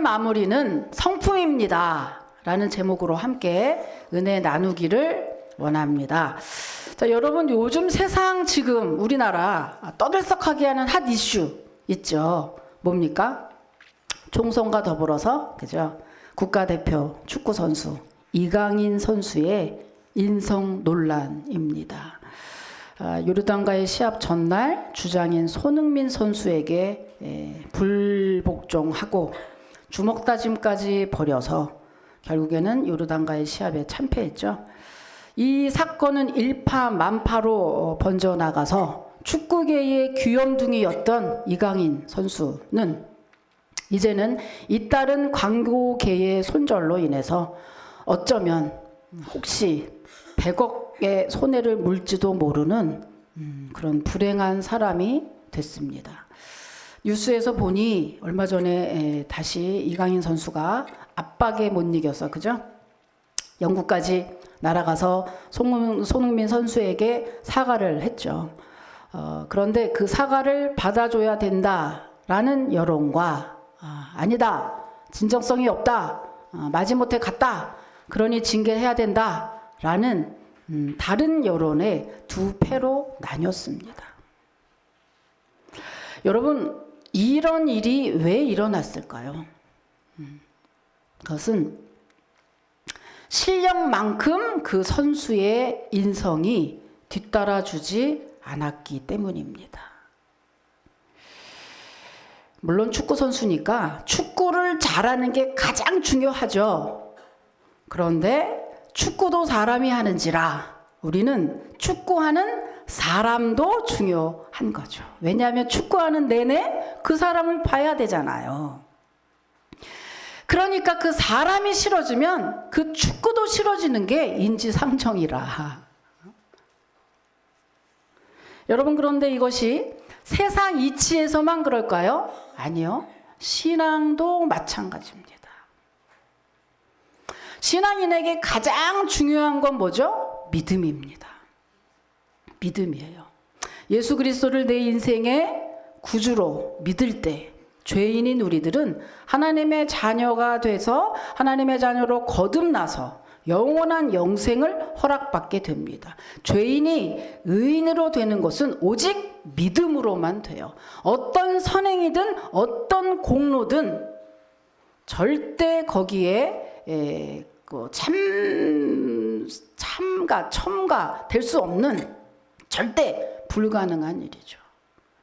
마무리는 성품입니다 라는 제목으로 함께 은혜 나누기를 원합니다. 자, 여러분, 요즘 세상 지금 우리나라 떠들썩하게 하는 핫 이슈 있죠. 뭡니까? 총선과 더불어서, 그죠? 국가대표 축구 선수 이강인 선수의 인성 논란입니다. 요르단과의 시합 전날 주장인 손흥민 선수에게 불복종하고 주먹 다짐까지 벌여서 결국에는 요르단과의 시합에 참패했죠. 이 사건은 일파만파로 번져나가서 축구계의 귀염둥이였던 이강인 선수는 이제는 잇따른 광고계의 손절로 인해서 어쩌면 혹시 100억의 손해를 물지도 모르는 그런 불행한 사람이 됐습니다. 뉴스에서 보니 얼마 전에 다시 이강인 선수가 압박에 못 이겨서, 그죠? 영국까지 날아가서 손흥민 선수에게 사과를 했죠. 그런데 그 사과를 받아줘야 된다라는 여론과 아니다, 진정성이 없다, 마지못해 갔다, 그러니 징계해야 된다라는 다른 여론의 두 패로 나뉘었습니다. 여러분, 이런 일이 왜 일어났을까요? 그것은 실력만큼 그 선수의 인성이 뒤따라주지 않았기 때문입니다. 물론 축구 선수니까 축구를 잘하는 게 가장 중요하죠. 그런데 축구도 사람이 하는지라 우리는 축구하는 사람도 중요한 거죠. 왜냐하면 축구하는 내내 그 사람을 봐야 되잖아요. 그러니까 그 사람이 싫어지면 그 축구도 싫어지는 게 인지상정이라. 여러분, 그런데 이것이 세상 이치에서만 그럴까요? 아니요. 신앙도 마찬가지입니다. 신앙인에게 가장 중요한 건 뭐죠? 믿음입니다. 믿음이에요. 예수 그리스도를 내 인생의 구주로 믿을 때 죄인인 우리들은 하나님의 자녀가 돼서 하나님의 자녀로 거듭나서 영원한 영생을 허락받게 됩니다. 죄인이 의인으로 되는 것은 오직 믿음으로만 돼요. 어떤 선행이든 어떤 공로든 절대 거기에 첨가 될 수 없는, 절대 불가능한 일이죠.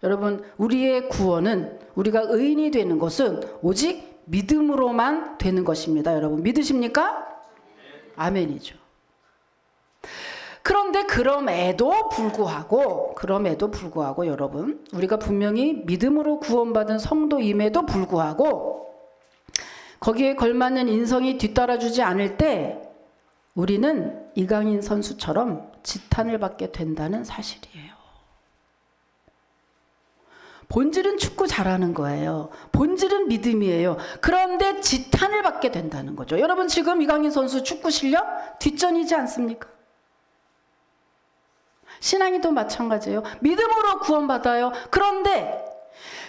여러분, 우리의 구원은, 우리가 의인이 되는 것은 오직 믿음으로만 되는 것입니다. 여러분, 믿으십니까? 아멘이죠. 그런데 그럼에도 불구하고 여러분, 우리가 분명히 믿음으로 구원받은 성도임에도 불구하고 거기에 걸맞는 인성이 뒤따라주지 않을 때 우리는 이강인 선수처럼 지탄을 받게 된다는 사실이에요. 본질은 축구 잘하는 거예요. 본질은 믿음이에요. 그런데 지탄을 받게 된다는 거죠. 여러분, 지금 이강인 선수 축구 실력 뒷전이지 않습니까? 신앙이도 마찬가지예요. 믿음으로 구원받아요. 그런데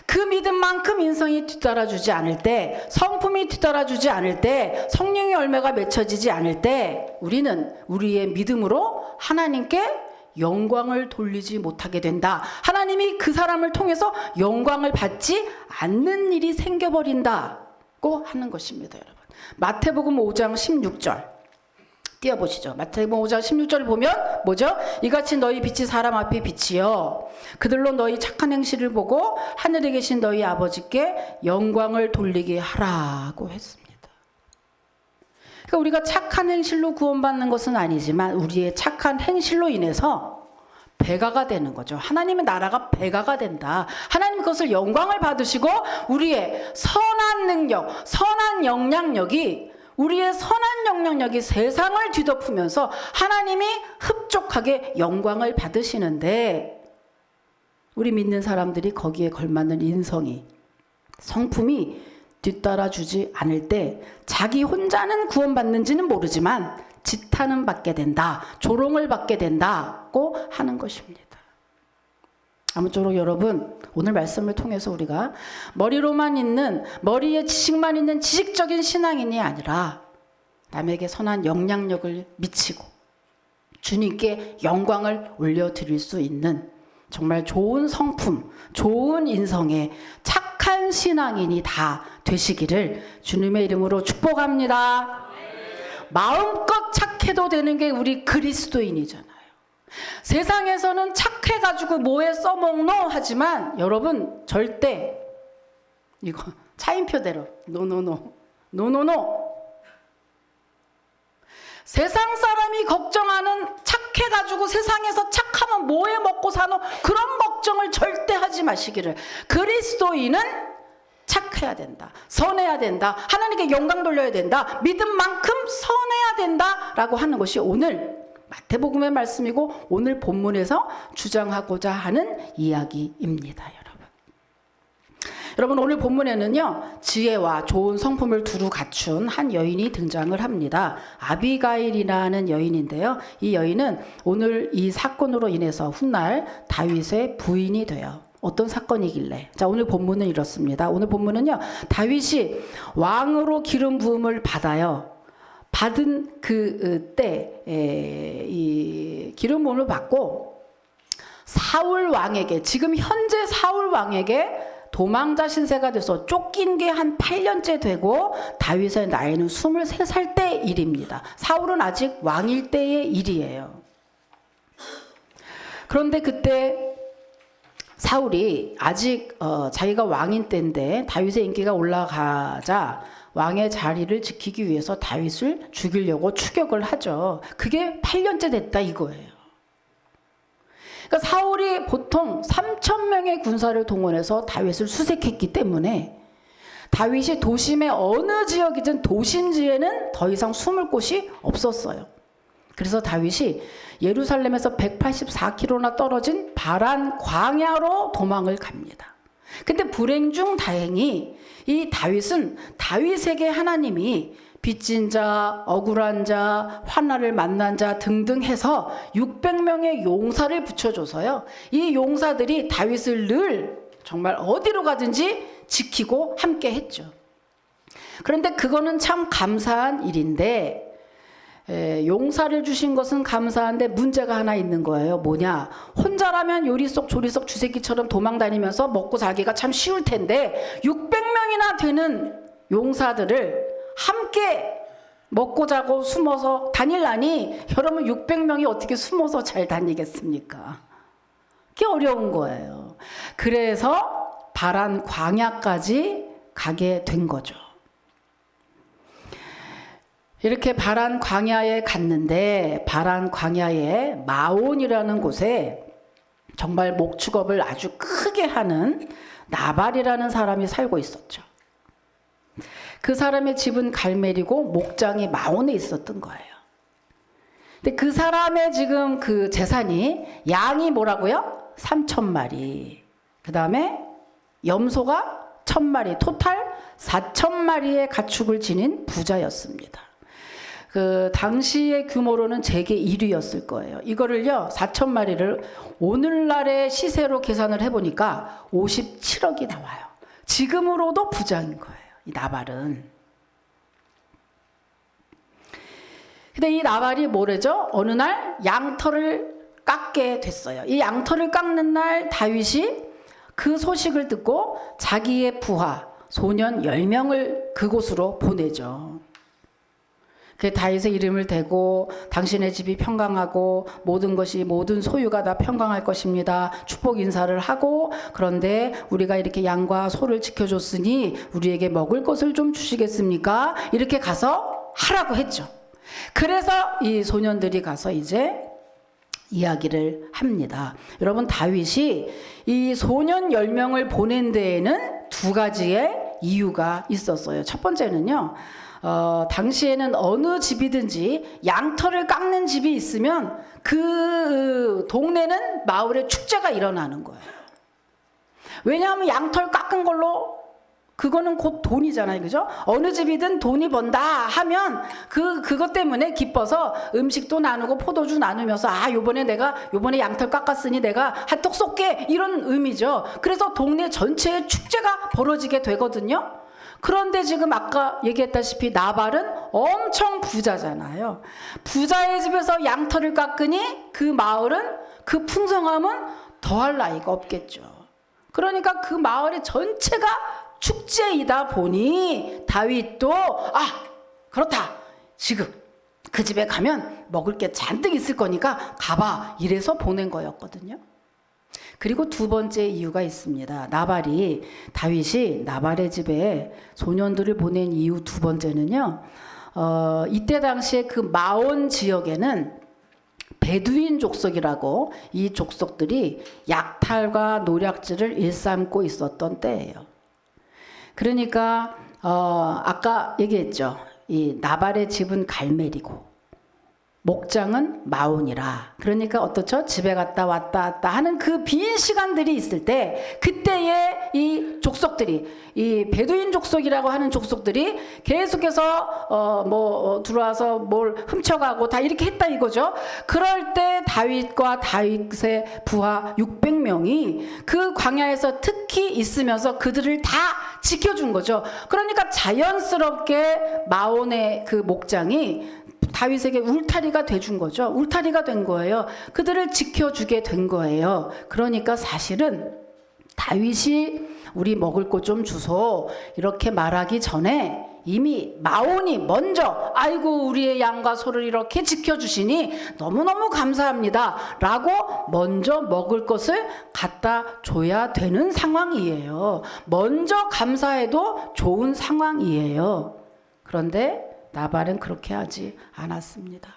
그 믿음만큼 인성이 뒤따라주지 않을 때, 성품이 뒤따라주지 않을 때, 성령의 열매가 맺혀지지 않을 때 우리는 우리의 믿음으로 하나님께 영광을 돌리지 못하게 된다. 하나님이 그 사람을 통해서 영광을 받지 않는 일이 생겨버린다고 하는 것입니다. 여러분, 마태복음 5장 16절 띄워보시죠. 마태복음 5장 16절을 보면 뭐죠? 이같이 너희 빛이 사람 앞에 빛이요 그들로 너희 착한 행실을 보고 하늘에 계신 너희 아버지께 영광을 돌리게 하라고 했습니다. 그러니까 우리가 착한 행실로 구원받는 것은 아니지만 우리의 착한 행실로 인해서 배가가 되는 거죠. 하나님의 나라가 배가가 된다. 하나님 그것을 영광을 받으시고 우리의 선한 능력, 선한 영향력이, 우리의 선한 영향력이 세상을 뒤덮으면서 하나님이 흡족하게 영광을 받으시는데, 우리 믿는 사람들이 거기에 걸맞는 인성이, 성품이 뒤따라주지 않을 때 자기 혼자는 구원받는지는 모르지만 지탄은 받게 된다, 조롱을 받게 된다고 하는 것입니다. 아무쪼록 여러분 오늘 말씀을 통해서 우리가 머리에 지식만 있는 지식적인 신앙인이 아니라 남에게 선한 영향력을 미치고 주님께 영광을 올려드릴 수 있는 정말 좋은 성품, 좋은 인성의 착한 신앙인이 다 되시기를 주님의 이름으로 축복합니다. 마음껏 착해도 되는 게 우리 그리스도인이잖아요. 세상에서는 착해가지고 뭐에 써먹노 하지만 여러분 절대 이거 차인표대로 노노노 세상 사람이 걱정하는 착해가지고 세상에서 착하면 뭐에 먹고 사노 그런 걱정을 절대 하지 마시기를. 그리스도인은 착해야 된다, 선해야 된다, 하나님께 영광 돌려야 된다, 믿은 만큼 선해야 된다라고 하는 것이 오늘 마태복음의 말씀이고 오늘 본문에서 주장하고자 하는 이야기입니다. 여러분 오늘 본문에는요 지혜와 좋은 성품을 두루 갖춘 한 여인이 등장을 합니다. 아비가일이라는 여인인데요, 이 여인은 오늘 이 사건으로 인해서 훗날 다윗의 부인이 돼요. 어떤 사건이길래? 자, 오늘 본문은 이렇습니다. 오늘 본문은요 다윗이 왕으로 기름 부음을 받아요. 받은 그 때 이 기름 부음을 받고 사울 왕에게, 지금 현재 사울 왕에게 도망자 신세가 돼서 쫓긴 게 한 8년째 되고 다윗의 나이는 23살 때 일입니다. 사울은 아직 왕일 때의 일이에요. 그런데 그때 사울이 아직 자기가 왕인 때인데 다윗의 인기가 올라가자 왕의 자리를 지키기 위해서 다윗을 죽이려고 추격을 하죠. 그게 8년째 됐다 이거예요. 그러니까 사울이 보통 3,000명의 군사를 동원해서 다윗을 수색했기 때문에 다윗이 도심의 어느 지역이든 도심지에는 더 이상 숨을 곳이 없었어요. 그래서 다윗이 예루살렘에서 184km나 떨어진 바란 광야로 도망을 갑니다. 근데 불행 중 다행히 이 다윗은 다윗에게 하나님이 빚진 자, 억울한 자, 환난을 만난 자 등등 해서 600명의 용사를 붙여줘서요. 이 용사들이 다윗을 늘 정말 어디로 가든지 지키고 함께 했죠. 그런데 그거는 참 감사한 일인데 용사를 주신 것은 감사한데 문제가 하나 있는 거예요. 뭐냐? 혼자라면 요리 속 조리 속 주새끼처럼 도망 다니면서 먹고 살기가 참 쉬울 텐데 600명이나 되는 용사들을 함께 먹고 자고 숨어서 다닐라니 여러분 600명이 어떻게 숨어서 잘 다니겠습니까? 그게 어려운 거예요. 그래서 바란 광야까지 가게 된 거죠. 이렇게 바란 광야에 갔는데 바란 광야의 마온이라는 곳에 정말 목축업을 아주 크게 하는 나발이라는 사람이 살고 있었죠. 그 사람의 집은 갈멜이고 목장이 마온에 있었던 거예요. 근데 그 사람의 지금 그 재산이 양이 뭐라고요? 3,000마리. 그 다음에 염소가 1,000마리. 토탈 4,000마리의 가축을 지닌 부자였습니다. 그 당시의 규모로는 세계 1위였을 거예요. 이거를요 4,000마리를 오늘날의 시세로 계산을 해보니까 57억이 나와요. 지금으로도 부자인 거예요. 이 나발은. 근데 이 나발이 뭐래죠? 어느 날 양털을 깎게 됐어요. 이 양털을 깎는 날 다윗이 그 소식을 듣고 자기의 부하 소년 10명을 그곳으로 보내죠. 그 다윗의 이름을 대고 당신의 집이 평강하고 모든 것이 모든 소유가 다 평강할 것입니다. 축복 인사를 하고 그런데 우리가 이렇게 양과 소를 지켜줬으니 우리에게 먹을 것을 좀 주시겠습니까? 이렇게 가서 하라고 했죠. 그래서 이 소년들이 가서 이제 이야기를 합니다. 여러분 다윗이 이 소년 10명을 보낸 데에는 두 가지의 이유가 있었어요. 첫 번째는요. 당시에는 어느 집이든지 양털을 깎는 집이 있으면 그 동네는 마을에 축제가 일어나는 거예요. 왜냐하면 양털 깎은 걸로 그거는 곧 돈이잖아요. 그죠? 어느 집이든 돈이 번다 하면 그것 때문에 기뻐서 음식도 나누고 포도주 나누면서 요번에 양털 깎았으니 내가 한턱 쏠게 이런 의미죠. 그래서 동네 전체에 축제가 벌어지게 되거든요. 그런데 지금 아까 얘기했다시피 나발은 엄청 부자잖아요. 부자의 집에서 양털을 깎으니 그 마을은 그 풍성함은 더할 나위가 없겠죠. 그러니까 그 마을의 전체가 축제이다 보니 다윗도 그렇다. 지금 그 집에 가면 먹을 게 잔뜩 있을 거니까 가봐. 이래서 보낸 거였거든요. 그리고 두 번째 이유가 있습니다. 다윗이 나발의 집에 소년들을 보낸 이유 두 번째는요. 이때 당시에 그 마온 지역에는 베두인 족속이라고 이 족속들이 약탈과 노략질을 일삼고 있었던 때예요. 그러니까 아까 얘기했죠. 이 나발의 집은 갈멜이고 목장은 마온이라. 그러니까 어떻죠? 집에 갔다 왔다 하는 그 빈 시간들이 있을 때 그때의 이 족속들이 이 베두인 족속이라고 하는 족속들이 계속해서 들어와서 뭘 훔쳐가고 다 이렇게 했다 이거죠. 그럴 때 다윗과 다윗의 부하 600명이 그 광야에서 특히 있으면서 그들을 다 지켜준 거죠. 그러니까 자연스럽게 마온의 그 목장이 다윗에게 울타리가 돼준 거죠. 울타리가 된 거예요. 그들을 지켜주게 된 거예요. 그러니까 사실은 다윗이 우리 먹을 것 좀 주소 이렇게 말하기 전에 이미 마온이 먼저 아이고 우리의 양과 소를 이렇게 지켜주시니 너무너무 감사합니다 라고 먼저 먹을 것을 갖다 줘야 되는 상황이에요. 먼저 감사해도 좋은 상황이에요. 그런데 나발은 그렇게 하지 않았습니다.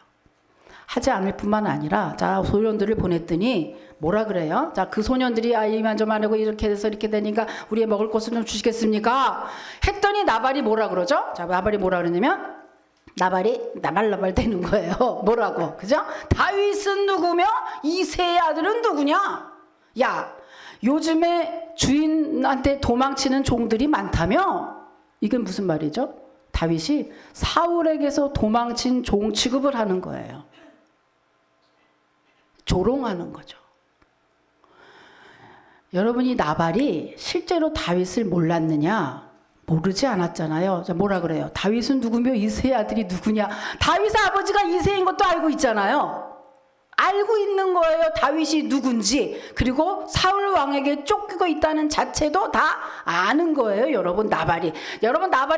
하지 않을 뿐만 아니라 자 소년들을 보냈더니 뭐라 그래요? 자 그 소년들이 이만저만 하고 이렇게 돼서 이렇게 되니까 우리의 먹을 것을 좀 주시겠습니까? 했더니 나발이 뭐라 그러죠? 자 나발이 뭐라 그러냐면 나발 되는 거예요. 뭐라고? 그죠? 다윗은 누구며 이새의 아들은 누구냐? 야 요즘에 주인한테 도망치는 종들이 많다며? 이건 무슨 말이죠? 다윗이 사울에게서 도망친 종 취급을 하는 거예요. 조롱하는 거죠. 여러분이 나발이 실제로 다윗을 몰랐느냐? 모르지 않았잖아요. 자, 뭐라 그래요? 다윗은 누구며 이새의 아들이 누구냐? 다윗의 아버지가 이새인 것도 알고 있잖아요. 알고 있는 거예요. 다윗이 누군지. 그리고 사울 왕에게 쫓기고 있다는 자체도 다 아는 거예요. 여러분 나발이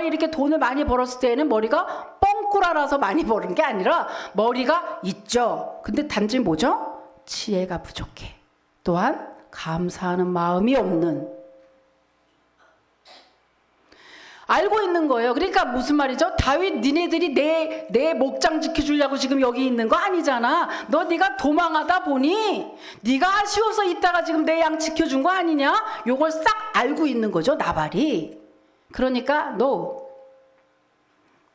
이렇게 돈을 많이 벌었을 때는 머리가 뻥꾸라라서 많이 버는 게 아니라 머리가 있죠. 근데 단지 뭐죠? 지혜가 부족해. 또한 감사하는 마음이 없는. 알고 있는 거예요. 그러니까 무슨 말이죠? 다윗 니네들이 내 목장 지켜주려고 지금 여기 있는 거 아니잖아. 네가 도망하다 보니 네가 아쉬워서 있다가 지금 내 양 지켜준 거 아니냐? 요걸 싹 알고 있는 거죠. 나발이. 그러니까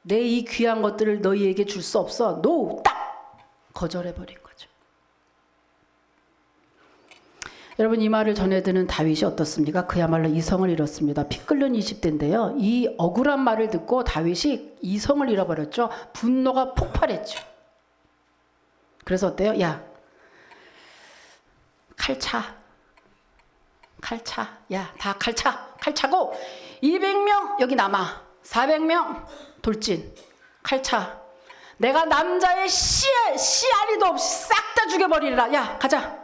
내 이 귀한 것들을 너희에게 줄 수 없어. 딱 거절해버린 거죠. 여러분 이 말을 전해드는 다윗이 어떻습니까? 그야말로 이성을 잃었습니다. 피 끓는 20대인데요. 이 억울한 말을 듣고 다윗이 이성을 잃어버렸죠. 분노가 폭발했죠. 그래서 어때요? 야, 칼 차. 야, 다 칼 차고 200명 여기 남아. 400명 돌진. 칼 차. 내가 남자의 씨알이도 없이 싹 다 죽여버리리라. 야, 가자.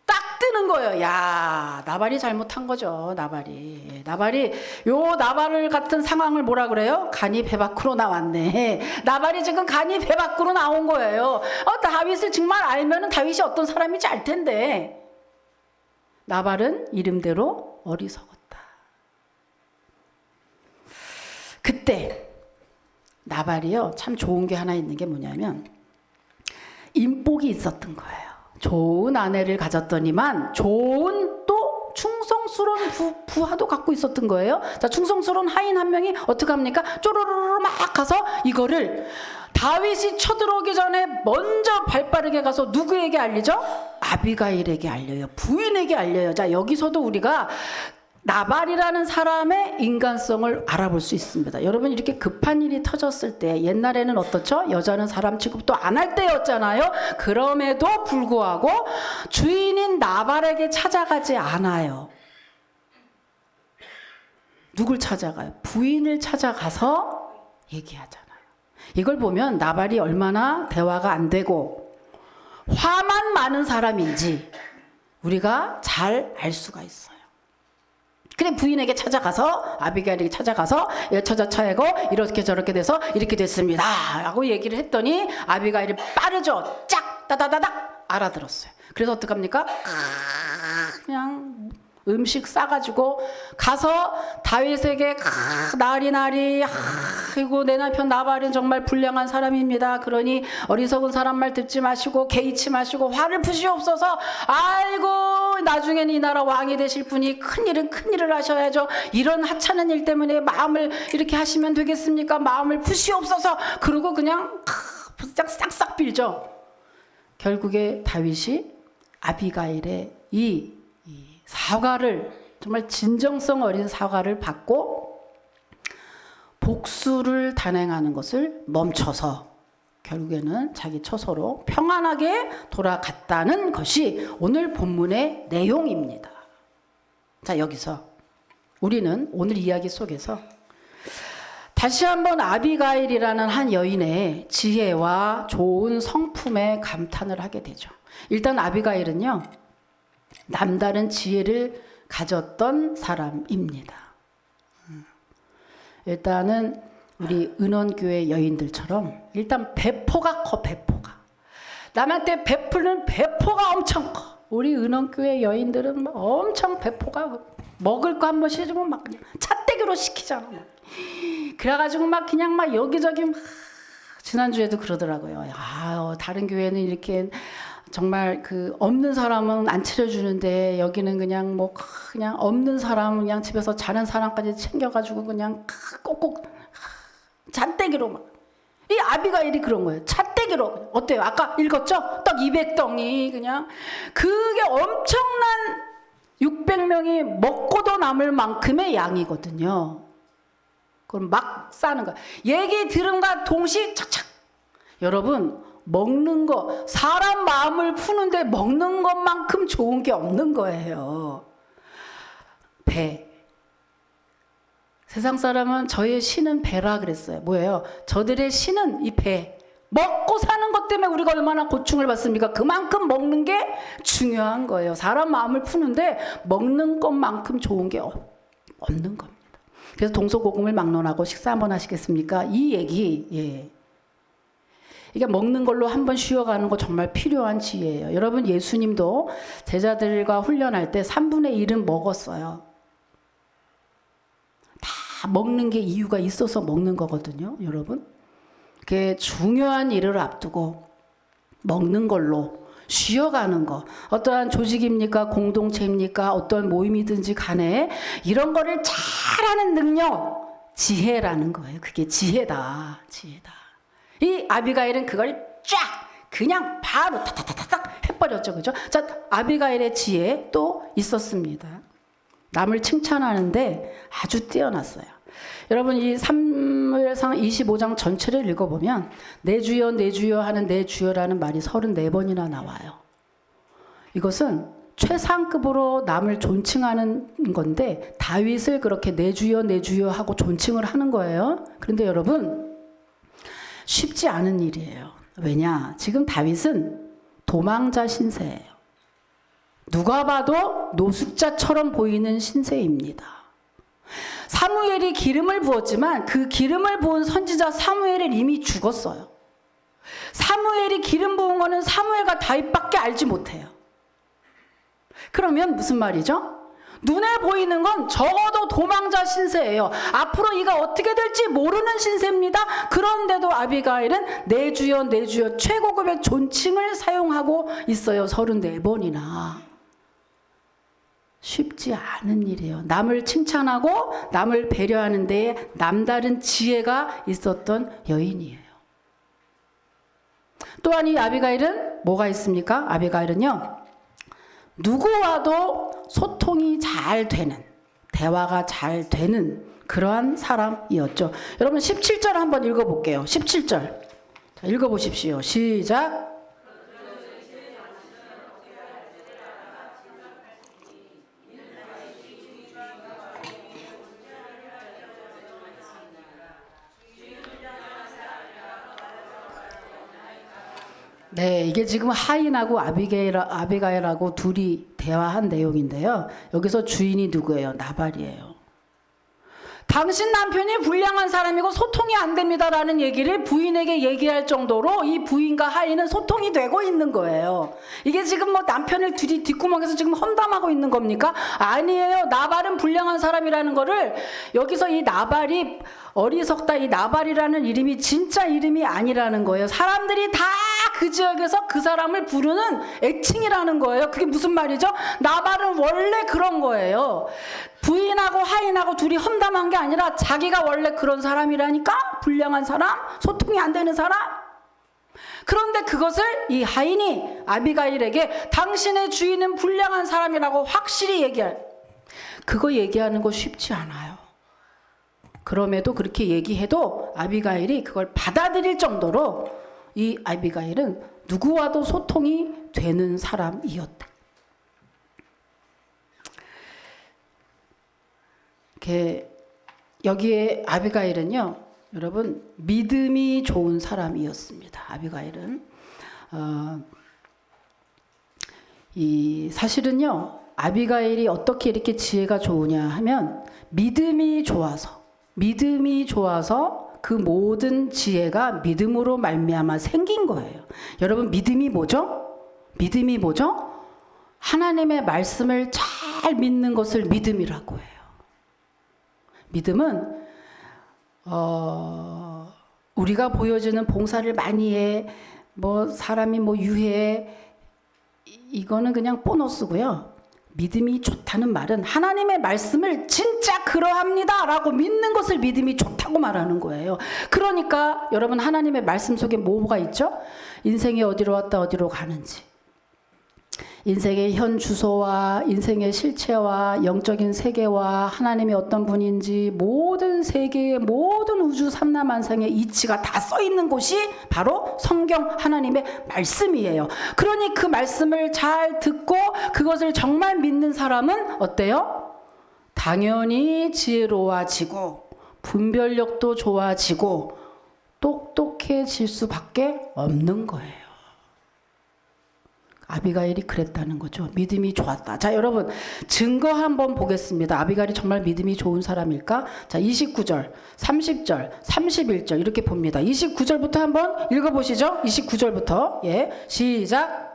딱 뜨는 거예요. 야, 나발이 잘못한 거죠. 나발이 나발 같은 상황을 뭐라 그래요? 간이 배 밖으로 나왔네. 나발이 지금 간이 배 밖으로 나온 거예요. 다윗을 정말 알면은 다윗이 어떤 사람인지 알 텐데. 나발은 이름대로 어리석었다. 그때 나발이요 참 좋은 게 하나 있는 게 뭐냐면 인복이 있었던 거예요. 좋은 아내를 가졌더니만 좋은 또 충성스러운 부하도 갖고 있었던 거예요. 자, 충성스러운 하인 한 명이 어떻게 합니까? 쪼르르르 막 가서 이거를 다윗이 쳐들어오기 전에 먼저 발빠르게 가서 누구에게 알리죠? 아비가일에게 알려요. 부인에게 알려요. 자, 여기서도 우리가 나발이라는 사람의 인간성을 알아볼 수 있습니다. 여러분, 이렇게 급한 일이 터졌을 때, 옛날에는 어떻죠? 여자는 사람 취급도 안 할 때였잖아요. 그럼에도 불구하고 주인인 나발에게 찾아가지 않아요. 누굴 찾아가요? 부인을 찾아가서 얘기하잖아요. 이걸 보면 나발이 얼마나 대화가 안 되고 화만 많은 사람인지 우리가 잘 알 수가 있어요. 그래, 부인에게 찾아가서, 아비가일에게 찾아가서 여차저차하고 이렇게 저렇게 돼서 이렇게 됐습니다 라고 얘기를 했더니 아비가일이 빠르죠. 짝 따다다닥 알아들었어요. 그래서 어떡합니까? 그냥 음식 싸가지고 가서 다윗에게 나리 아이고 내 남편 나발은 정말 불량한 사람입니다. 그러니 어리석은 사람 말 듣지 마시고 개의치 마시고 화를 푸시옵소서. 아이고 나중에는 이 나라 왕이 되실 분이 큰일은 큰일을 하셔야죠. 이런 하찮은 일 때문에 마음을 이렇게 하시면 되겠습니까? 마음을 푸시옵소서. 그러고 그냥 싹싹 빌죠. 결국에 다윗이 아비가일의 이 사과를, 정말 진정성 어린 사과를 받고 복수를 단행하는 것을 멈춰서 결국에는 자기 처소로 평안하게 돌아갔다는 것이 오늘 본문의 내용입니다. 자, 여기서 우리는 오늘 이야기 속에서 다시 한번 아비가일이라는 한 여인의 지혜와 좋은 성품에 감탄을 하게 되죠. 일단 아비가일은요, 남다른 지혜를 가졌던 사람입니다. 일단은 우리 은원교회 여인들처럼 일단 배포가 커. 배포가 남한테 베푸는 배포가 엄청 커. 우리 은원교회 여인들은 엄청 배포가, 먹을 거 한 번 시키면 막 그냥 찻대기로 시키잖아. 그래가지고 막 그냥 막 여기저기 막, 지난주에도 그러더라고요. 다른 교회는 이렇게 정말 그 없는 사람은 안 차려주는데 여기는 그냥 뭐 그냥 없는 사람 그냥 집에서 자는 사람까지 챙겨가지고 그냥 꼭꼭 잔떼기로 막. 이 아비가일이 그런 거예요. 찻대기로. 어때요? 아까 읽었죠? 딱 200덩이 그냥. 그게 엄청난 600명이 먹고도 남을 만큼의 양이거든요. 그럼 막 싸는 거야. 얘기 들음과 동시에 착착. 여러분, 먹는 거, 사람 마음을 푸는데 먹는 것만큼 좋은 게 없는 거예요. 배. 세상 사람은 저의 신은 배라 그랬어요. 뭐예요? 저들의 신은 이 배. 먹고 사는 것 때문에 우리가 얼마나 고충을 받습니까? 그만큼 먹는 게 중요한 거예요. 사람 마음을 푸는데 먹는 것만큼 좋은 게 없는 겁니다. 그래서 동서고금을 막론하고 식사 한번 하시겠습니까? 이 얘기, 예. 이게 먹는 걸로 한번 쉬어가는 거 정말 필요한 지혜예요. 여러분, 예수님도 제자들과 훈련할 때 3분의 1은 먹었어요. 다 먹는 게 이유가 있어서 먹는 거거든요, 여러분. 그게 중요한 일을 앞두고 먹는 걸로 쉬어가는 거. 어떠한 조직입니까? 공동체입니까? 어떤 모임이든지 간에 이런 거를 잘하는 능력, 지혜라는 거예요. 그게 지혜다. 지혜다. 이 아비가일은 그걸 쫙 그냥 바로 타타타닥 해버렸죠. 그죠? 자, 아비가일의 지혜 또 있었습니다. 남을 칭찬하는데 아주 뛰어났어요. 여러분, 이 사무엘상 25장 전체를 읽어보면 내 주여 내 주여 하는 내 주여라는 말이 34번이나 나와요. 이것은 최상급으로 남을 존칭하는 건데 다윗을 그렇게 내 주여 하고 존칭을 하는 거예요. 그런데 여러분, 쉽지 않은 일이에요. 왜냐? 지금 다윗은 도망자 신세예요. 누가 봐도 노숙자처럼 보이는 신세입니다. 사무엘이 기름을 부었지만 그 기름을 부은 선지자 사무엘은 이미 죽었어요. 사무엘이 기름 부은 거는 사무엘과 다윗밖에 알지 못해요. 그러면 무슨 말이죠? 눈에 보이는 건 적어도 도망자 신세예요. 앞으로 이가 어떻게 될지 모르는 신세입니다. 그런데도 아비가일은 내 주여 최고급의 존칭을 사용하고 있어요. 34번이나. 쉽지 않은 일이에요. 남을 칭찬하고 남을 배려하는 데에 남다른 지혜가 있었던 여인이에요. 또한 이 아비가일은 뭐가 있습니까? 아비가일은요, 누구와도 소통이 잘 되는 대화가 잘 되는 그러한 사람이었죠. 여러분 17절 한번 읽어볼게요. 17절. 자, 읽어보십시오. 시작. 네, 이게 지금 하인하고 아비가일하고 둘이 대화한 내용인데요. 여기서 주인이 누구예요? 나발이에요. 당신 남편이 불량한 사람이고 소통이 안 됩니다라는 얘기를 부인에게 얘기할 정도로 이 부인과 하인은 소통이 되고 있는 거예요. 이게 지금 뭐 남편을 둘이 뒷구멍에서 지금 험담하고 있는 겁니까? 아니에요. 나발은 불량한 사람이라는 거를 여기서 이 나발이 어리석다, 이 나발이라는 이름이 진짜 이름이 아니라는 거예요. 사람들이 다 그 지역에서 그 사람을 부르는 애칭이라는 거예요. 그게 무슨 말이죠? 나발은 원래 그런 거예요. 부인하고 하인하고 둘이 험담한 게 아니라 자기가 원래 그런 사람이라니까. 불량한 사람, 소통이 안 되는 사람. 그런데 그것을 이 하인이 아비가일에게 당신의 주인은 불량한 사람이라고 확실히 그거 얘기하는 거 쉽지 않아요. 그럼에도 그렇게 얘기해도 아비가일이 그걸 받아들일 정도로 이 아비가일은 누구와도 소통이 되는 사람이었다. 여기에 아비가일은요, 여러분 믿음이 좋은 사람이었습니다. 아비가일은 사실은요, 아비가일이 어떻게 이렇게 지혜가 좋으냐 하면 믿음이 좋아서 그 모든 지혜가 믿음으로 말미암아 생긴 거예요. 여러분 믿음이 뭐죠? 믿음이 뭐죠? 하나님의 말씀을 잘 믿는 것을 믿음이라고 해요. 믿음은 우리가 보여주는 봉사를 많이 해, 뭐 사람이 뭐 유해, 이거는 그냥 보너스고요. 믿음이 좋다는 말은 하나님의 말씀을 진짜 그러합니다 라고 믿는 것을 믿음이 좋다고 말하는 거예요. 그러니까 여러분 하나님의 말씀 속에 뭐가 있죠? 인생이 어디로 왔다 어디로 가는지, 인생의 현 주소와 인생의 실체와 영적인 세계와 하나님이 어떤 분인지 모든 세계의 모든 우주 삼라만상의 이치가 다 써 있는 곳이 바로 성경 하나님의 말씀이에요. 그러니 그 말씀을 잘 듣고 그것을 정말 믿는 사람은 어때요? 당연히 지혜로워지고 분별력도 좋아지고 똑똑해질 수밖에 없는 거예요. 아비가일이 그랬다는 거죠. 믿음이 좋았다. 자, 여러분 증거 한번 보겠습니다. 아비가일이 정말 믿음이 좋은 사람일까? 자, 29절, 30절, 31절 이렇게 봅니다. 29절부터 한번 읽어보시죠. 29절부터. 예, 시작.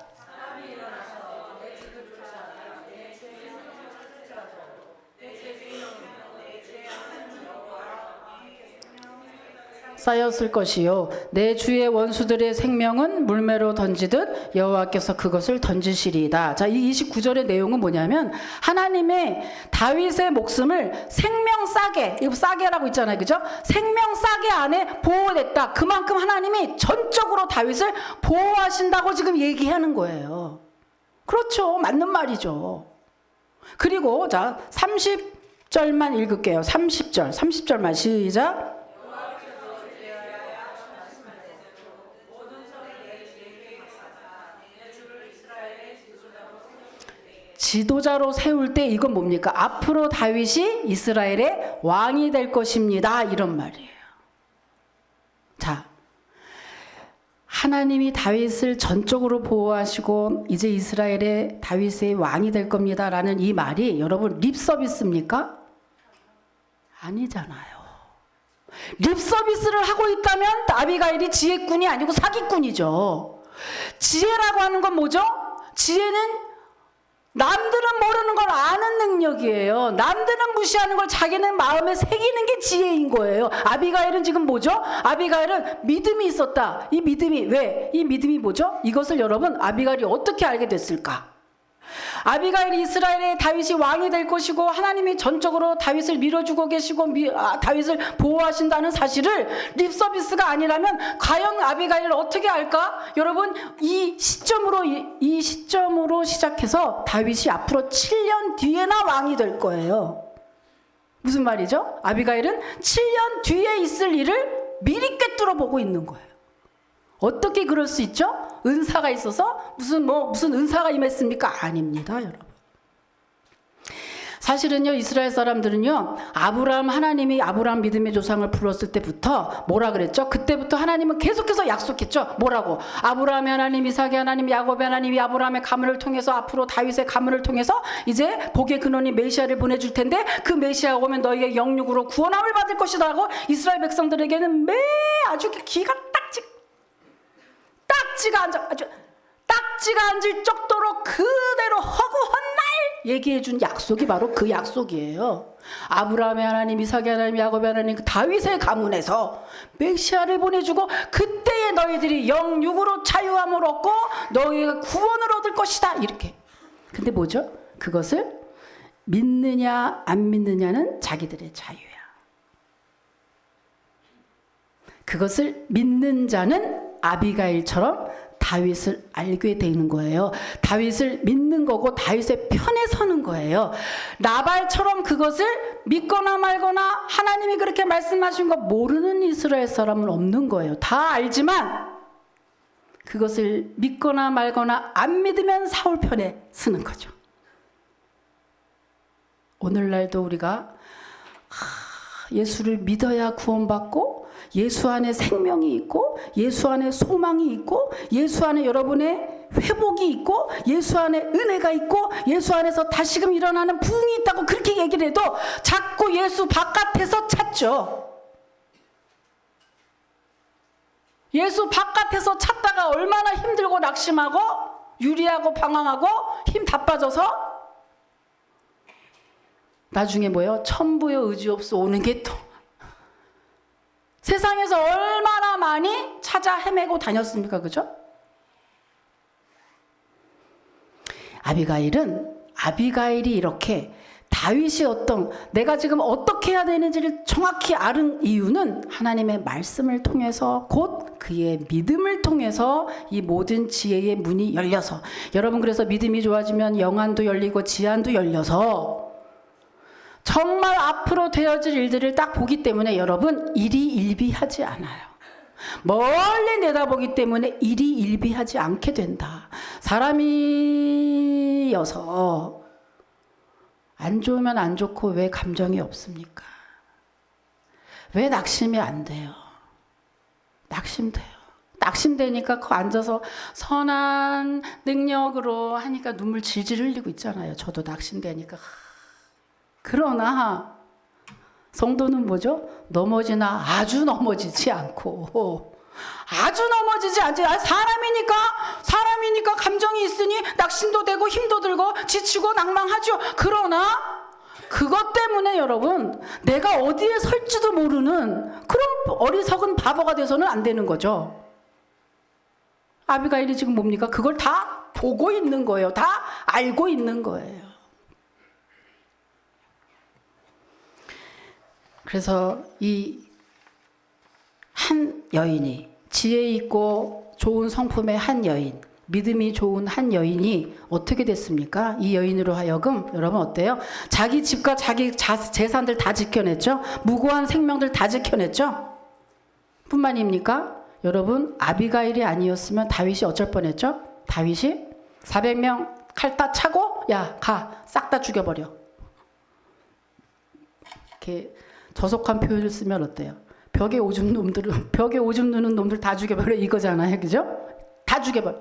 쌓였을 것이요 내 주의 원수들의 생명은 물매로 던지듯 여호와께서 그것을 던지시리이다. 자, 이 29절의 내용은 뭐냐면 하나님의 다윗의 목숨을 생명 싸게, 이거 싸게라고 있잖아요, 그죠? 생명 싸게 안에 보호됐다. 그만큼 하나님이 전적으로 다윗을 보호하신다고 지금 얘기하는 거예요. 그렇죠, 맞는 말이죠. 그리고 자 30절만 읽을게요. 30절만 시작. 지도자로 세울 때 이건 뭡니까? 앞으로 다윗이 이스라엘의 왕이 될 것입니다. 이런 말이에요. 자, 하나님이 다윗을 전적으로 보호하시고 이제 이스라엘의 다윗의 왕이 될 겁니다라는 이 말이 여러분 립서비스입니까? 아니잖아요. 립서비스를 하고 있다면 아비가일이 지혜꾼이 아니고 사기꾼이죠. 지혜라고 하는 건 뭐죠? 지혜는 남들은 모르는 걸 아는 능력이에요. 남들은 무시하는 걸 자기는 마음에 새기는 게 지혜인 거예요. 아비가일은 지금 뭐죠? 아비가일은 믿음이 있었다. 이 믿음이 왜? 이 믿음이 뭐죠? 이것을 여러분 아비가일이 어떻게 알게 됐을까? 아비가일이 이스라엘의 다윗이 왕이 될 것이고 하나님이 전적으로 다윗을 밀어주고 계시고 다윗을 보호하신다는 사실을 립서비스가 아니라면 과연 아비가일을 어떻게 알까? 여러분 이 시점으로 시작해서 다윗이 앞으로 7년 뒤에나 왕이 될 거예요. 무슨 말이죠? 아비가일은 7년 뒤에 있을 일을 미리 꿰뚫어 보고 있는 거예요. 어떻게 그럴 수 있죠? 은사가 있어서 무슨 은사가 임했습니까? 아닙니다, 여러분. 사실은요, 이스라엘 사람들은요, 하나님이 아브라함 믿음의 조상을 불렀을 때부터 뭐라 그랬죠? 그때부터 하나님은 계속해서 약속했죠. 뭐라고? 아브라함의 하나님, 이삭의 하나님, 야곱의 하나님이 아브라함의 가문을 통해서 앞으로 다윗의 가문을 통해서 이제 복의 근원인 메시아를 보내줄 텐데 그 메시아가 오면 너희의 영육으로 구원함을 받을 것이다 하고 이스라엘 백성들에게는 아주 기가 딱지가 앉을 정도로 그대로 허구한 날 얘기해준 약속이 바로 그 약속이에요. 아브라함의 하나님, 이삭의 하나님, 야곱의 하나님, 다윗의 가문에서 메시아를 보내주고 그때에 너희들이 영육으로 자유함을 얻고 너희가 구원을 얻을 것이다. 이렇게. 근데 뭐죠? 그것을 믿느냐 안 믿느냐는 자기들의 자유야. 그것을 믿는 자는 아비가일처럼 다윗을 알게 되는 거예요. 다윗을 믿는 거고 다윗의 편에 서는 거예요. 나발처럼 그것을 믿거나 말거나 하나님이 그렇게 말씀하신 거 모르는 이스라엘 사람은 없는 거예요. 다 알지만 그것을 믿거나 말거나 안 믿으면 사울 편에 서는 거죠. 오늘날도 우리가 예수를 믿어야 구원받고 예수 안에 생명이 있고 예수 안에 소망이 있고 예수 안에 여러분의 회복이 있고 예수 안에 은혜가 있고 예수 안에서 다시금 일어나는 부흥이 있다고 그렇게 얘기를 해도 자꾸 예수 바깥에서 찾죠. 예수 바깥에서 찾다가 얼마나 힘들고 낙심하고 유리하고 방황하고 힘 다 빠져서 나중에 뭐예요? 천부여 의지 없어 오는 게 또 세상에서 얼마나 많이 찾아 헤매고 다녔습니까? 그죠? 아비가일이 이렇게 다윗이 내가 지금 어떻게 해야 되는지를 정확히 아는 이유는 하나님의 말씀을 통해서 곧 그의 믿음을 통해서 이 모든 지혜의 문이 열려서 여러분 그래서 믿음이 좋아지면 영안도 열리고 지안도 열려서 정말 앞으로 되어질 일들을 딱 보기 때문에 여러분 일희일비하지 않아요. 멀리 내다보기 때문에 일희일비하지 않게 된다. 사람이어서 안 좋으면 안 좋고 왜 감정이 없습니까? 왜 낙심이 안 돼요? 낙심돼요. 낙심되니까 그 앉아서 선한 능력으로 하니까 눈물 질질 흘리고 있잖아요. 저도 낙심되니까. 그러나 성도는 뭐죠? 넘어지나 아주 넘어지지 않고 아주 넘어지지 않지. 사람이니까 감정이 있으니 낙심도 되고 힘도 들고 지치고 낭망하죠. 그러나 그것 때문에 여러분 내가 어디에 설지도 모르는 그런 어리석은 바보가 돼서는 안 되는 거죠. 아비가일이 지금 뭡니까? 그걸 다 보고 있는 거예요. 다 알고 있는 거예요. 그래서 이 한 여인이 지혜 있고 좋은 성품의 한 여인, 믿음이 좋은 한 여인이 어떻게 됐습니까? 이 여인으로 하여금 여러분 어때요? 자기 집과 자기 재산들 다 지켜냈죠? 무고한 생명들 다 지켜냈죠? 뿐만입니까? 여러분 아비가일이 아니었으면 다윗이 어쩔 뻔했죠? 다윗이 400명 칼 다 차고 야 가 싹 다 죽여버려. 이렇게 저속한 표현을 쓰면 어때요? 벽에 오줌 누는 놈들 다 죽여버려 이거잖아요. 그죠? 다 죽여버려.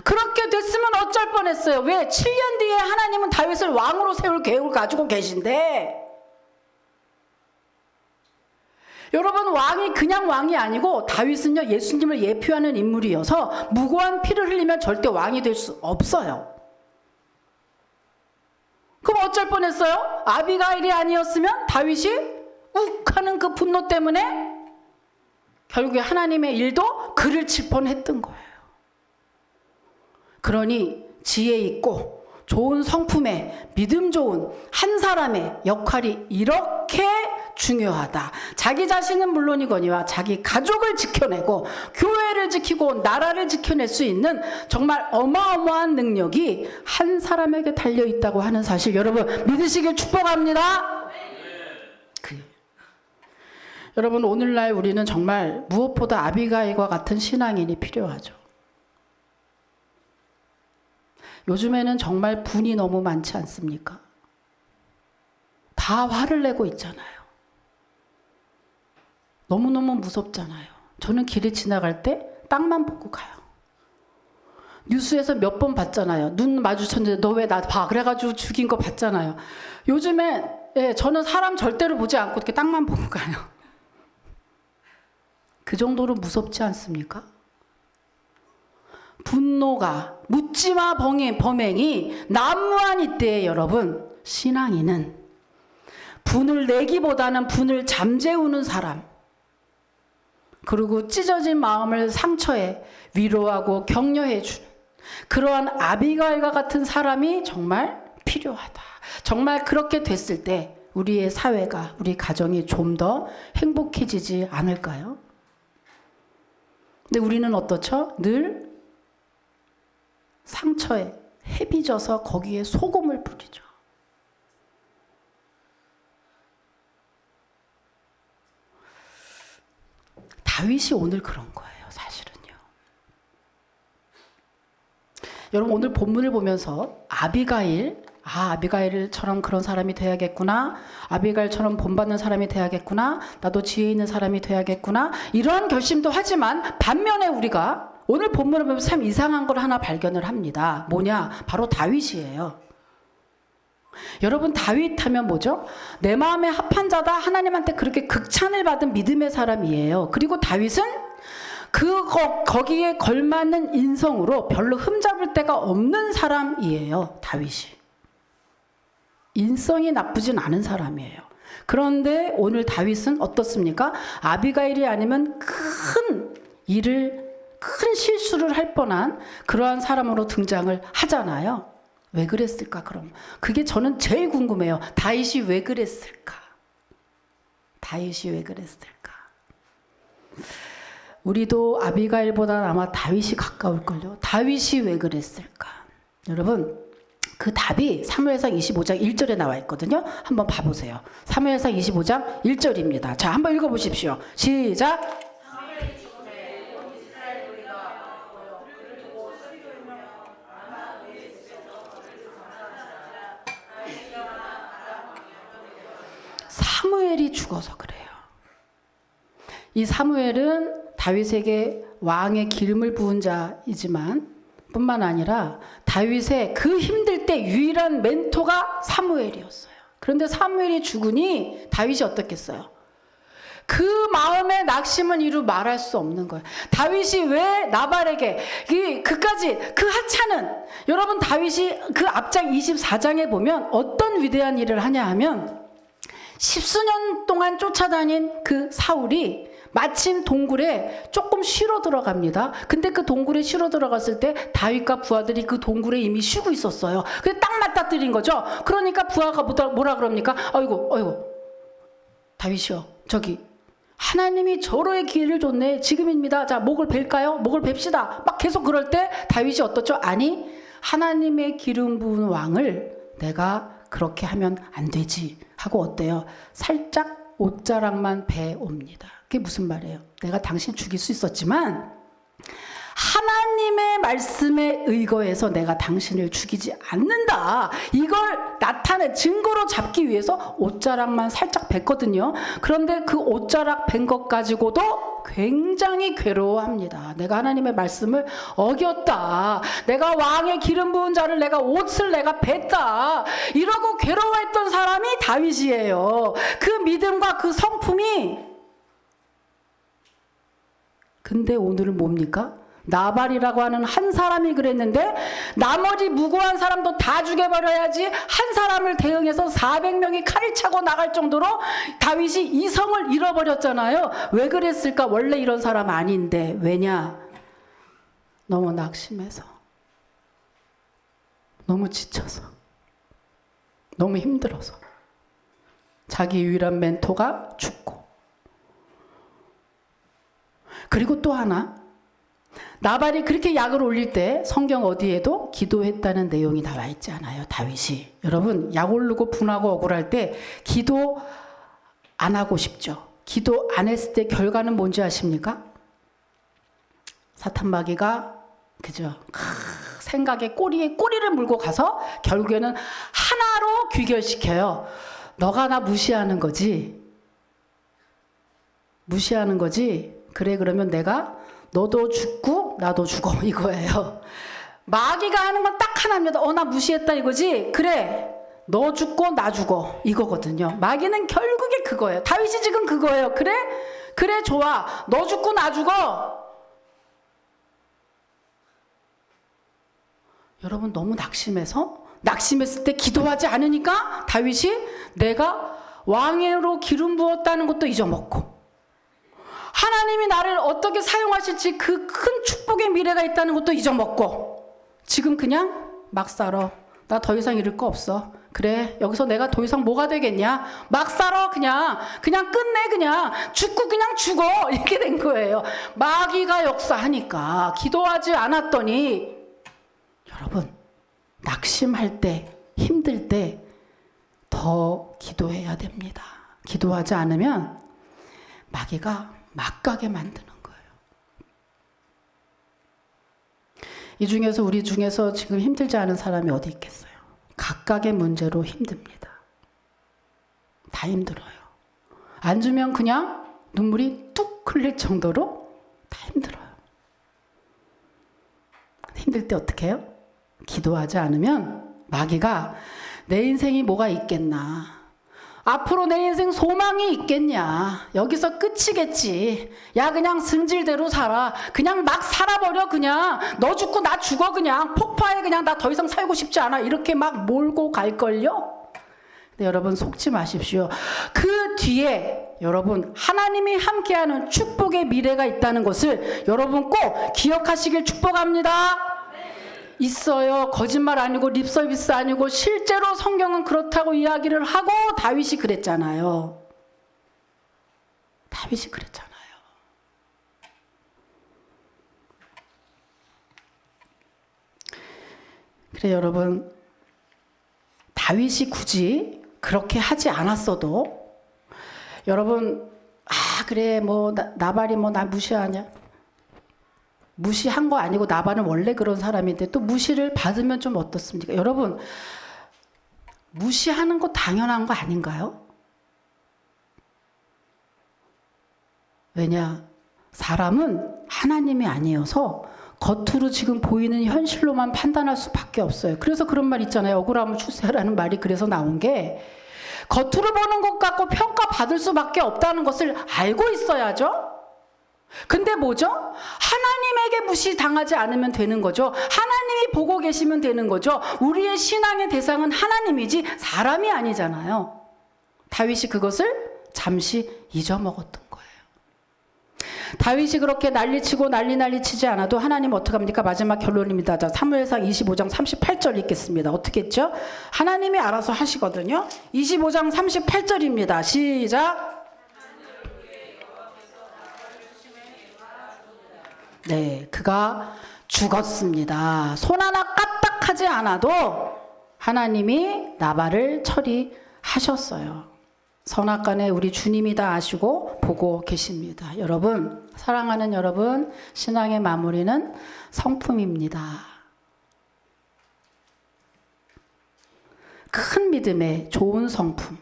그렇게 됐으면 어쩔 뻔했어요. 왜? 7년 뒤에 하나님은 다윗을 왕으로 세울 계획을 가지고 계신데 여러분 왕이 그냥 왕이 아니고 다윗은요 예수님을 예표하는 인물이어서 무고한 피를 흘리면 절대 왕이 될 수 없어요. 그럼 어쩔 뻔했어요? 아비가일이 아니었으면 다윗이 욱하는 그 분노 때문에 결국에 하나님의 일도 그를 칠 뻔했던 거예요. 그러니 지혜 있고 좋은 성품의 믿음 좋은 한 사람의 역할이 이렇게 중요하다. 자기 자신은 물론이거니와 자기 가족을 지켜내고 교회를 지키고 나라를 지켜낼 수 있는 정말 어마어마한 능력이 한 사람에게 달려있다고 하는 사실 여러분 믿으시길 축복합니다. 여러분, 오늘날 우리는 정말 무엇보다 아비가일과 같은 신앙인이 필요하죠. 요즘에는 정말 분이 너무 많지 않습니까? 다 화를 내고 있잖아요. 너무너무 무섭잖아요. 저는 길을 지나갈 때 땅만 보고 가요. 뉴스에서 몇 번 봤잖아요. 눈 마주쳤는데 너 왜 나 봐? 그래가지고 죽인 거 봤잖아요. 요즘에 저는 사람 절대로 보지 않고 이렇게 땅만 보고 가요. 그 정도로 무섭지 않습니까? 분노가 묻지마 범행이 난무한 이때에 여러분, 신앙인은 분을 내기보다는 분을 잠재우는 사람, 그리고 찢어진 마음을 상처에 위로하고 격려해 주는 그러한 아비가일과 같은 사람이 정말 필요하다. 정말 그렇게 됐을 때 우리의 사회가, 우리 가정이 좀 더 행복해지지 않을까요? 근데 우리는 어떻죠? 늘 상처에 헤비져서 거기에 소금을 뿌리죠. 다윗이 오늘 그런 거예요, 사실은요. 여러분, 오늘 본문을 보면서 아비가일처럼 그런 사람이 돼야겠구나, 아비가일처럼 본받는 사람이 돼야겠구나, 나도 지혜 있는 사람이 돼야겠구나, 이러한 결심도 하지만 반면에 우리가 오늘 본문을 보면서 참 이상한 걸 하나 발견을 합니다. 뭐냐? 바로 다윗이에요. 여러분, 다윗 하면 뭐죠? 내 마음에 합한 자다, 하나님한테 그렇게 극찬을 받은 믿음의 사람이에요. 그리고 다윗은 거기에 걸맞는 인성으로 별로 흠잡을 데가 없는 사람이에요. 다윗이 인성이 나쁘진 않은 사람이에요. 그런데 오늘 다윗은 어떻습니까? 아비가일이 아니면 큰 실수를 할 뻔한 그러한 사람으로 등장을 하잖아요. 왜 그랬을까? 그럼 그게 저는 제일 궁금해요. 다윗이 왜 그랬을까? 우리도 아비가일보다는 아마 다윗이 가까울걸요. 다윗이 왜 그랬을까? 여러분, 그 답이 사무엘상 25장 1절에 나와 있거든요. 한번 봐보세요. 사무엘상 25장 1절입니다. 자, 한번 읽어보십시오. 시작. 사무엘이 죽어서 그래요. 이 사무엘은 다윗에게 왕의 기름을 부은 자이지만 뿐만 아니라 다윗의 그 힘들 때 유일한 멘토가 사무엘이었어요. 그런데 사무엘이 죽으니 다윗이 어떻겠어요? 그 마음의 낙심은 이루 말할 수 없는 거예요. 다윗이 왜 나발에게 그까지 그 하찮은, 여러분, 다윗이 그 앞장 24장에 보면 어떤 위대한 일을 하냐 하면 십수년 동안 쫓아다닌 그 사울이 마침 동굴에 조금 쉬러 들어갑니다. 근데 그 동굴에 쉬러 들어갔을 때 다윗과 부하들이 그 동굴에 이미 쉬고 있었어요. 근데 딱 맞닥뜨린 거죠. 그러니까 부하가 뭐라 그럽니까? 아이고 다윗이요, 저기 하나님이 저로의 기회를 줬네. 지금입니다. 자, 목을 벨까요? 목을 뵙시다. 막 계속 그럴 때 다윗이 어떻죠? 아니, 하나님의 기름 부은 왕을 내가 그렇게 하면 안 되지 하고 어때요? 살짝 옷자락만 베옵니다. 그게 무슨 말이에요? 내가 당신 죽일 수 있었지만 하나님의 말씀에 의거해서 내가 당신을 죽이지 않는다. 이걸 증거로 잡기 위해서 옷자락만 살짝 뱉거든요. 그런데 그 옷자락 벤 것 가지고도 굉장히 괴로워합니다. 내가 하나님의 말씀을 어겼다. 내가 왕의 기름 부은 자를 옷을 내가 뱉다. 이러고 괴로워했던 사람이 다윗이에요. 그 믿음과 그 성품이. 근데 오늘은 뭡니까? 나발이라고 하는 한 사람이 그랬는데 나머지 무고한 사람도 다 죽여버려야지 한 사람을 대응해서 400명이 칼을 차고 나갈 정도로 다윗이 이성을 잃어버렸잖아요. 왜 그랬을까? 원래 이런 사람 아닌데. 왜냐? 너무 낙심해서, 너무 지쳐서, 너무 힘들어서 자기 유일한 멘토가 죽고. 그리고 또 하나, 나발이 그렇게 약을 올릴 때 성경 어디에도 기도했다는 내용이 나와 있지 않아요, 다윗이. 여러분, 약 오르고 분하고 억울할 때 기도 안 하고 싶죠? 기도 안 했을 때 결과는 뭔지 아십니까? 사탄 마귀가 그죠? 생각에 꼬리를 물고 가서 결국에는 하나로 귀결시켜요. 너가 나 무시하는 거지. 무시하는 거지. 그래 그러면 내가 너도 죽고 나도 죽어 이거예요. 마귀가 하는 건 딱 하나입니다. 나 무시했다 이거지. 그래 너 죽고 나 죽어 이거거든요. 마귀는 결국에 그거예요. 다윗이 지금 그거예요. 그래 좋아. 너 죽고 나 죽어. 여러분 너무 낙심했을 때 기도하지 않으니까 다윗이 내가 왕으로 기름 부었다는 것도 잊어먹고 하나님이 나를 어떻게 사용하실지 그 큰 축복의 미래가 있다는 것도 잊어먹고 지금 그냥 막 살아. 나 더 이상 잃을 거 없어. 그래 여기서 내가 더 이상 뭐가 되겠냐. 막 살아. 그냥 끝내. 그냥 죽고 그냥 죽어. 이렇게 된 거예요. 마귀가 역사하니까 기도하지 않았더니 여러분 낙심할 때 힘들 때 더 기도해야 됩니다. 기도하지 않으면 마귀가 막가게 만드는 거예요. 이 중에서 우리 중에서 지금 힘들지 않은 사람이 어디 있겠어요? 각각의 문제로 힘듭니다. 다 힘들어요. 안 주면 그냥 눈물이 뚝 흘릴 정도로 다 힘들어요. 힘들 때 어떻게 해요? 기도하지 않으면 마귀가 내 인생이 뭐가 있겠나. 앞으로 내 인생 소망이 있겠냐. 여기서 끝이겠지. 야 그냥 승질대로 살아. 그냥 막 살아버려. 그냥 너 죽고 나 죽어. 그냥 폭파해. 그냥 나 더 이상 살고 싶지 않아. 이렇게 막 몰고 갈걸요. 근데 여러분 속지 마십시오. 그 뒤에 여러분 하나님이 함께하는 축복의 미래가 있다는 것을 여러분 꼭 기억하시길 축복합니다. 있어요. 거짓말 아니고 립서비스 아니고 실제로 성경은 그렇다고 이야기를 하고 다윗이 그랬잖아요. 그래 여러분 다윗이 굳이 그렇게 하지 않았어도 여러분 그래 뭐 나발이 뭐 나 무시하냐. 무시한 거 아니고 나발은 원래 그런 사람인데 또 무시를 받으면 좀 어떻습니까? 여러분 무시하는 거 당연한 거 아닌가요? 왜냐? 사람은 하나님이 아니어서 겉으로 지금 보이는 현실로만 판단할 수밖에 없어요. 그래서 그런 말 있잖아요. 억울함을 추세하라는 말이 그래서 나온 게 겉으로 보는 것 갖고 평가받을 수밖에 없다는 것을 알고 있어야죠. 근데 뭐죠? 하나님에게 무시당하지 않으면 되는 거죠. 하나님이 보고 계시면 되는 거죠. 우리의 신앙의 대상은 하나님이지 사람이 아니잖아요. 다윗이 그것을 잠시 잊어먹었던 거예요. 다윗이 그렇게 난리치고 난리치지 않아도 하나님 어떻게 합니까? 마지막 결론입니다. 자, 사무엘상 25장 38절 읽겠습니다. 어떻게 했죠? 하나님이 알아서 하시거든요. 25장 38절입니다. 시작. 네, 그가 죽었습니다. 손 하나 까딱하지 않아도 하나님이 나발을 처리하셨어요. 선악간에 우리 주님이 다 아시고 보고 계십니다. 여러분, 사랑하는 여러분, 신앙의 마무리는 성품입니다. 큰 믿음의 좋은 성품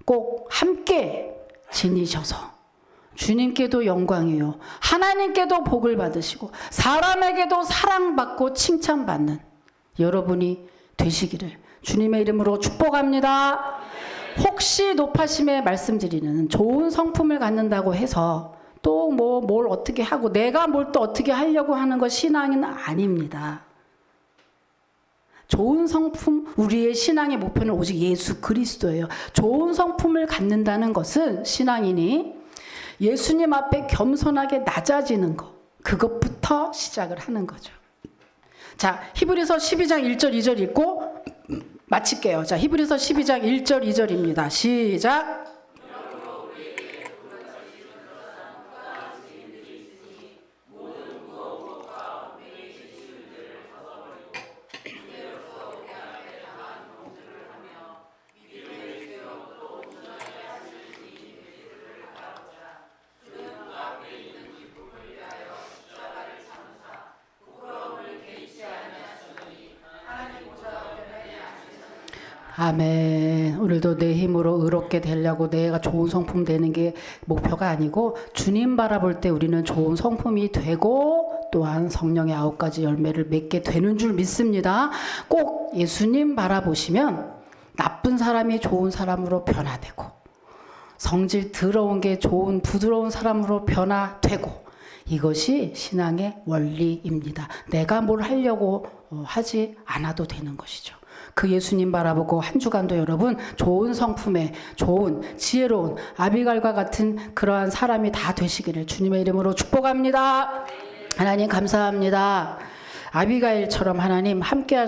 꼭 함께 지니셔서 주님께도 영광이요 하나님께도 복을 받으시고 사람에게도 사랑받고 칭찬받는 여러분이 되시기를 주님의 이름으로 축복합니다. 혹시 높아심에 말씀드리는 좋은 성품을 갖는다고 해서 또 뭘 어떻게 하고 내가 뭘 또 어떻게 하려고 하는 것 신앙은 아닙니다. 좋은 성품, 우리의 신앙의 목표는 오직 예수 그리스도예요. 좋은 성품을 갖는다는 것은 신앙인이 예수님 앞에 겸손하게 낮아지는 것, 그것부터 시작을 하는 거죠. 자, 히브리서 12장 1절 2절 읽고 마칠게요. 자, 히브리서 12장 1절 2절입니다. 시작. 아멘. 오늘도 내 힘으로 의롭게 되려고 내가 좋은 성품 되는 게 목표가 아니고 주님 바라볼 때 우리는 좋은 성품이 되고 또한 성령의 9가지 열매를 맺게 되는 줄 믿습니다. 꼭 예수님 바라보시면 나쁜 사람이 좋은 사람으로 변화되고 성질 더러운 게 좋은 부드러운 사람으로 변화되고 이것이 신앙의 원리입니다. 내가 뭘 하려고 하지 않아도 되는 것이죠. 그 예수님 바라보고 한 주간도 여러분 좋은 성품의 좋은 지혜로운 아비갈과 같은 그러한 사람이 다 되시기를 주님의 이름으로 축복합니다. 하나님 감사합니다. 아비가일처럼 하나님 함께